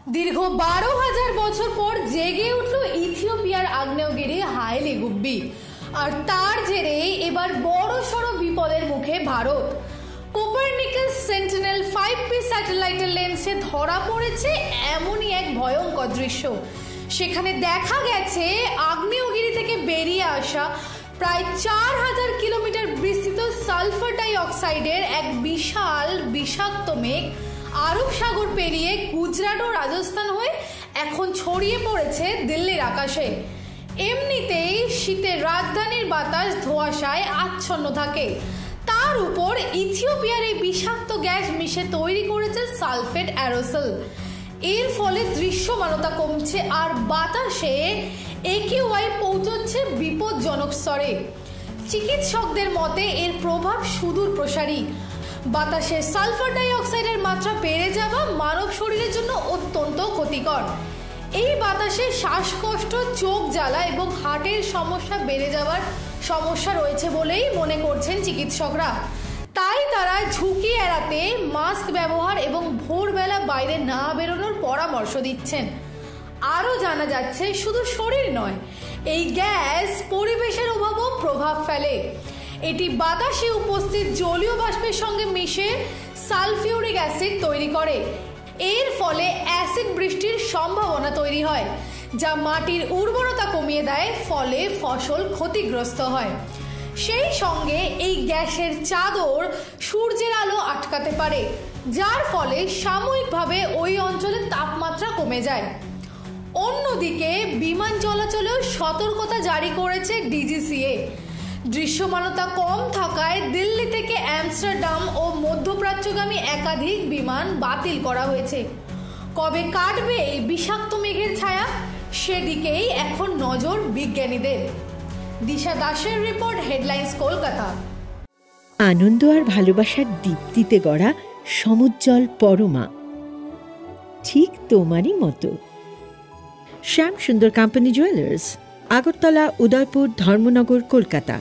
দীর্ঘ 12,000 বছর পর জেগে উঠল ইথিওপিয়ার আগ্নেয়গিরি হাইলে গুব্বি। আর তার জেরে এবার বড় সড় বিপদের মুখে ভারত। কোপারনিকাস সেন্টিনেল 5P স্যাটেলাইটের লেন্সে ধরা পড়েছে এমনই এক ভয়ঙ্কর দৃশ্য। সেখানে দেখা গেছে আগ্নেয়গিরি থেকে বেরিয়ে আসা প্রায় 4,000 কিলোমিটার বিস্তৃত সালফার ডাই অক্সাইডের এক বিশাল বিষাক্ত মেঘ আরব সাগর পেরিয়ে গুজরাট ও রাজস্থান হয়ে এখন ছড়িয়ে পড়েছে দিল্লির আকাশে। এমনিতেই শীতের রাজধানীর বাতাস ধোঁয়াশায় আচ্ছন্ন থাকে, তার উপর ইথিওপিয়ার এই বিষাক্ত গ্যাস মিশে তৈরি করেছে সালফেট অ্যারোসল। এর ফলে দৃশ্যমানতা কমছে আর বাতাসে AQI পৌঁছচ্ছে বিপজ্জনক স্তরে। চিকিৎসকদের মতে এর প্রভাব সুদূর প্রসারী। বাতাসে সালফার ডাই অক্সাইডের মাত্রা বেড়ে যাওয়া মানব শরীরের জন্য অত্যন্ত ক্ষতিকর। এই বাতাসে শ্বাসকষ্ট, চোখ জ্বালা এবং হার্টের সমস্যা বেড়ে যাওয়ার সমস্যা রয়েছে বলেই মনে করছেন চিকিৎসকরা। তাই তারা ঝুঁকি এড়াতে মাস্ক ব্যবহার এবং ভোরবেলা বাইরে না বেরোনোর পরামর্শ দিচ্ছেন। আরও জানা যাচ্ছে শুধু শরীর নয়, এই গ্যাস পরিবেশের অভাবও প্রভাব ফেলে। এটি বাতাসে উপস্থিত জলীয় বাষ্পের সঙ্গে মিশে সালফিউরিক অ্যাসিড তৈরি করে। এর ফলে অ্যাসিড বৃষ্টির সম্ভাবনা তৈরি হয়, যা মাটির উর্বরতা কমিয়ে দেয়, ফলে ফসল ক্ষতিগ্রস্ত হয়। সেই সঙ্গে এই গ্যাসের চাদর সূর্যের আলো আটকাতে পারে, যার ফলে সাময়িকভাবে ওই অঞ্চলের তাপমাত্রা কমে যায়। অন্যদিকে বিমান চলাচলেও সতর্কতা জারি করেছে DGCA। দৃশ্যমানতা কম থাকায় দিল্লি থেকে আমস্টারডাম ও মধ্যপ্রাচ্যগামী একাধিক বিমান বাতিল করা হয়েছে। কবে কাটবে এই বিষাক্ত মেঘের ছায়া, সেদিকেই এখন নজর বিজ্ঞানীদের। দিশা দাসের রিপোর্ট, হেডলাইন্স, কলকাতা। আনন্দ আর ভালোবাসার দীপ্তিতে গড়া সমুজ্জ্বল পরমা, ঠিক তোমারই মতো। শ্যাম সুন্দর কোম্পানি জুয়েলার্স, আগরতলা, উদয়পুর, ধর্মনগর, কলকাতা।